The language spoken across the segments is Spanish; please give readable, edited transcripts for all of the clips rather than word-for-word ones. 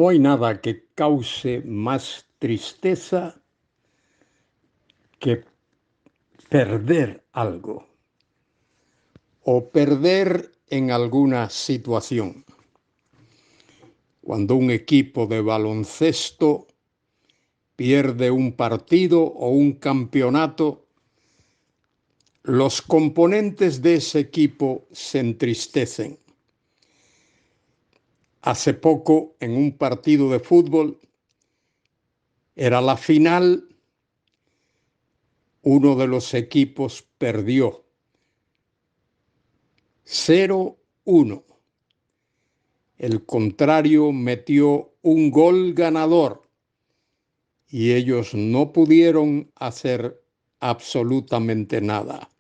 No hay nada que cause más tristeza que perder algo o perder en alguna situación. Cuando un equipo de baloncesto pierde un partido o un campeonato, los componentes de ese equipo se entristecen. Hace poco, en un partido de fútbol, era la final, uno de los equipos perdió 0-1. El contrario metió un gol ganador y ellos no pudieron hacer absolutamente nada.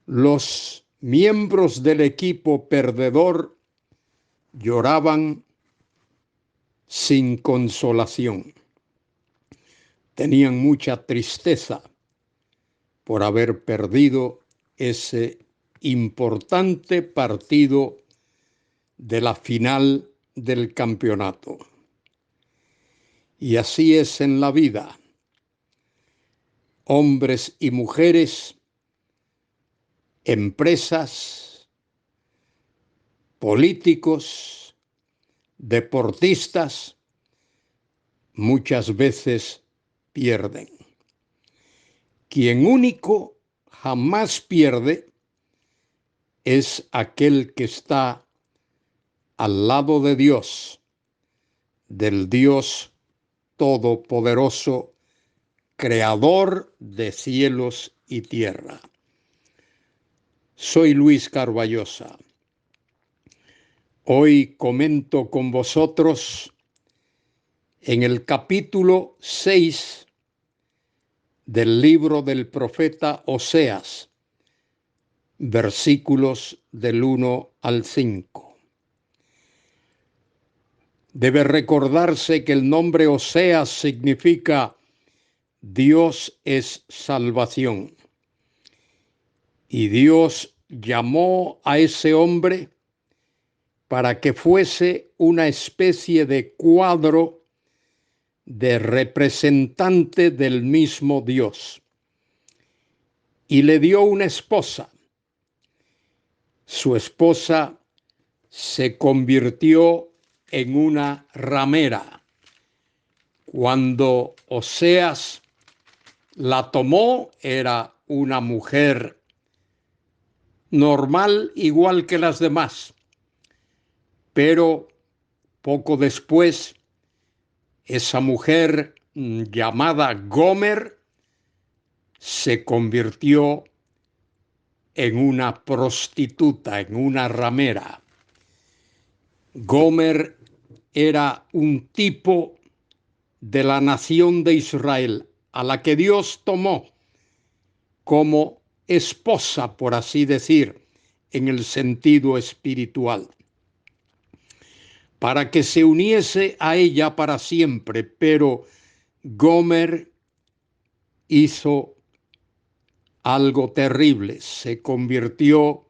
Los miembros del equipo perdedor lloraban sin consolación. Tenían mucha tristeza por haber perdido ese importante partido de la final del campeonato. Y así es en la vida. Hombres y mujeres, empresas, políticos, deportistas, muchas veces pierden. Quien único jamás pierde es aquel que está al lado de Dios, del Dios Todopoderoso, Creador de cielos y tierra. Soy Luis Carballosa. Hoy comento con vosotros en el capítulo 6 del libro del profeta Oseas, versículos del 1 al 5. Debe recordarse que el nombre Oseas significa Dios es salvación. Y Dios llamó a ese hombre para que fuese una especie de cuadro de representante del mismo Dios. Y le dio una esposa. Su esposa se convirtió en una ramera. Cuando Oseas la tomó, era una mujer normal, igual que las demás. Pero poco después, esa mujer llamada Gomer se convirtió en una prostituta, en una ramera. Gomer era un tipo de la nación de Israel, a la que Dios tomó como esposa, por así decir, en el sentido espiritual, para que se uniese a ella para siempre. Pero Gomer hizo algo terrible, se convirtió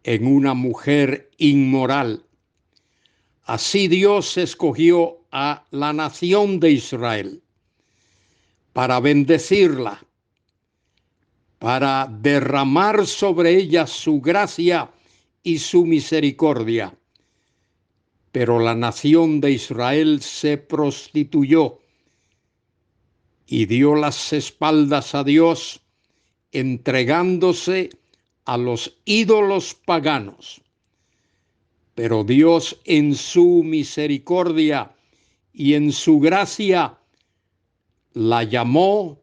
en una mujer inmoral. Así Dios escogió a la nación de Israel para bendecirla, para derramar sobre ella su gracia y su misericordia. Pero la nación de Israel se prostituyó y dio las espaldas a Dios, entregándose a los ídolos paganos. Pero Dios, en su misericordia y en su gracia, la llamó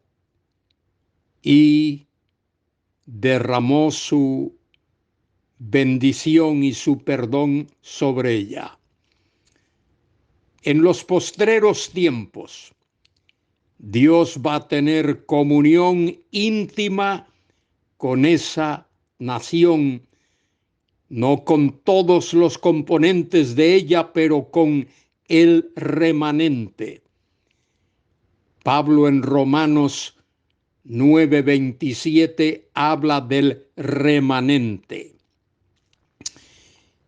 y derramó su bendición y su perdón sobre ella. En los postreros tiempos, Dios va a tener comunión íntima con esa nación, no con todos los componentes de ella, pero con el remanente. Pablo en Romanos 9:27 habla del remanente.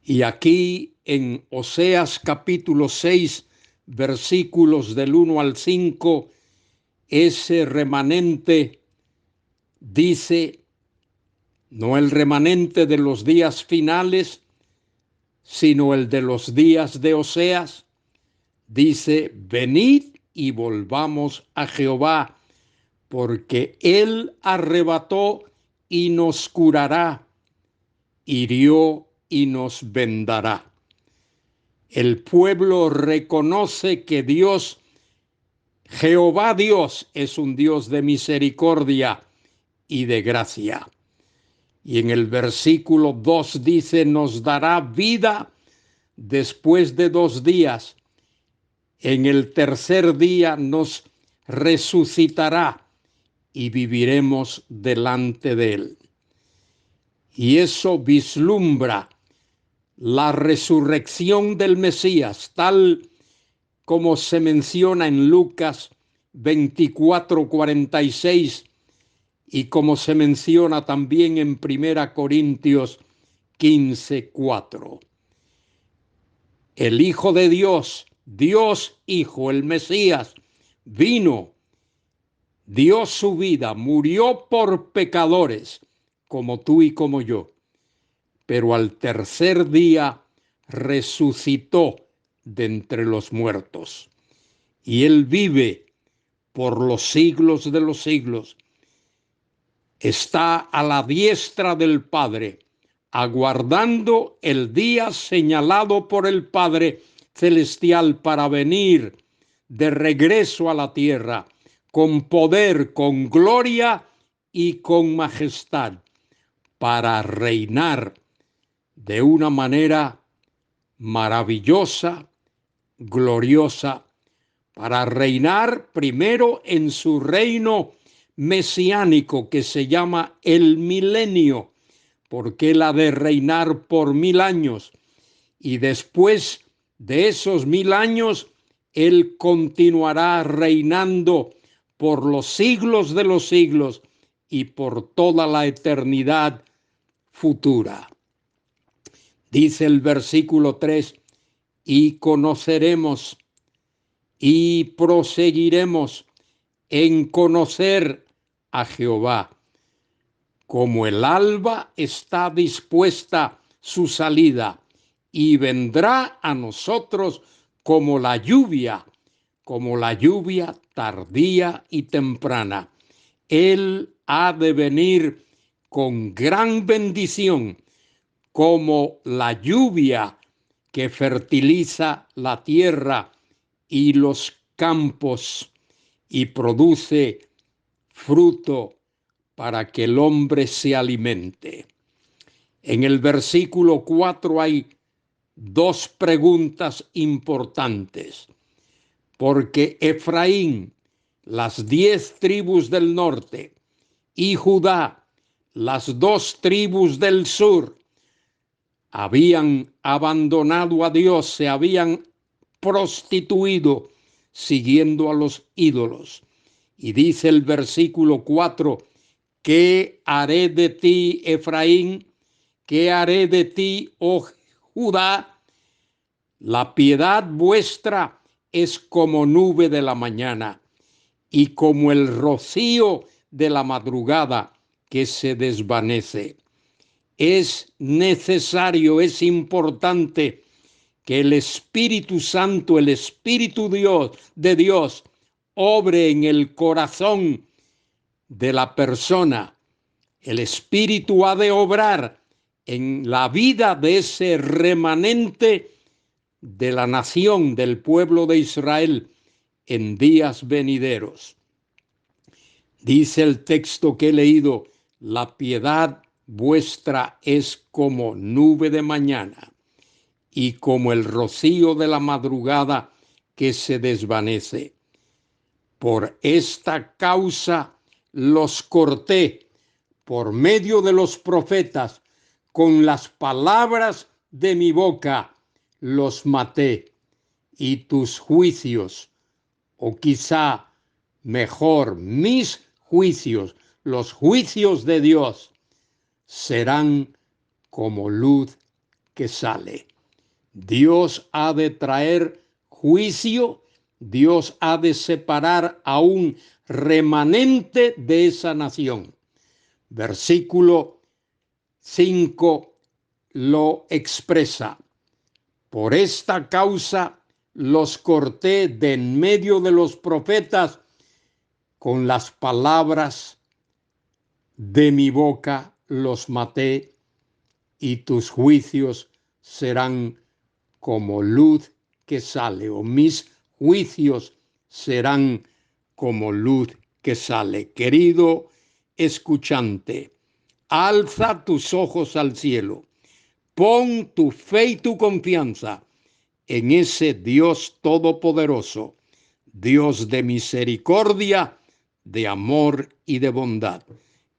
Y aquí en Oseas capítulo 6, versículos del 1 al 5, ese remanente dice, no el remanente de los días finales, sino el de los días de Oseas, dice, venid y volvamos a Jehová, porque Él arrebató y nos curará, hirió y nos vendará. El pueblo reconoce que Dios, Jehová Dios, es un Dios de misericordia y de gracia. Y en el versículo 2 dice, nos dará vida después de 2 días. En el tercer día nos resucitará y viviremos delante de Él. Y eso vislumbra la resurrección del Mesías, tal como se menciona en Lucas 24:46 y como se menciona también en 1 Corintios 15:4. El Hijo de Dios, Dios Hijo, el Mesías, vino, dio su vida, murió por pecadores, como tú y como yo, pero al tercer día resucitó de entre los muertos. Y Él vive por los siglos de los siglos. Está a la diestra del Padre, aguardando el día señalado por el Padre Celestial para venir de regreso a la tierra, con poder, con gloria y con majestad, para reinar de una manera maravillosa, gloriosa, para reinar primero en su reino mesiánico que se llama el milenio, porque Él ha de reinar por 1000 años y después de esos 1000 años Él continuará reinando por los siglos de los siglos y por toda la eternidad futura. Dice el versículo 3, y conoceremos y proseguiremos en conocer a Jehová, como el alba está dispuesta su salida, y vendrá a nosotros como la lluvia tardía y temprana. Él ha de venir con gran bendición, como la lluvia que fertiliza la tierra y los campos y produce fruto para que el hombre se alimente. En el versículo 4 hay 2 preguntas importantes, porque Efraín, las 10 tribus del norte, y Judá, las 2 tribus del sur, habían abandonado a Dios, se habían prostituido siguiendo a los ídolos. Y dice el versículo 4, ¿qué haré de ti, Efraín? ¿Qué haré de ti, oh Judá? La piedad vuestra es como nube de la mañana y como el rocío de la madrugada que se desvanece. Es necesario, es importante que el Espíritu Santo, el Espíritu de Dios, obre en el corazón de la persona. El Espíritu ha de obrar en la vida de ese remanente de la nación, del pueblo de Israel, en días venideros. Dice el texto que he leído, la piedad vuestra es como nube de mañana y como el rocío de la madrugada que se desvanece. Por esta causa los corté por medio de los profetas, con las palabras de mi boca los maté, y tus juicios, o quizá mejor, mis juicios, los juicios de Dios, serán como luz que sale. Dios ha de traer juicio, Dios ha de separar a un remanente de esa nación. Versículo 5 lo expresa. Por esta causa los corté de en medio de los profetas, con las palabras de mi boca los maté, y tus juicios serán como luz que sale, o mis juicios serán como luz que sale. Querido escuchante, alza tus ojos al cielo, pon tu fe y tu confianza en ese Dios todopoderoso, Dios de misericordia, de amor y de bondad.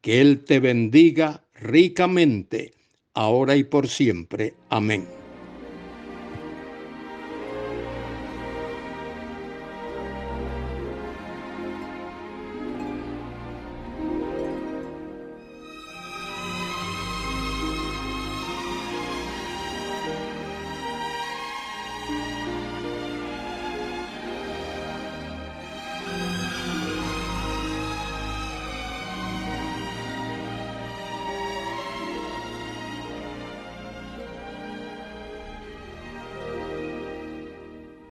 Que Él te bendiga ricamente, ahora y por siempre. Amén.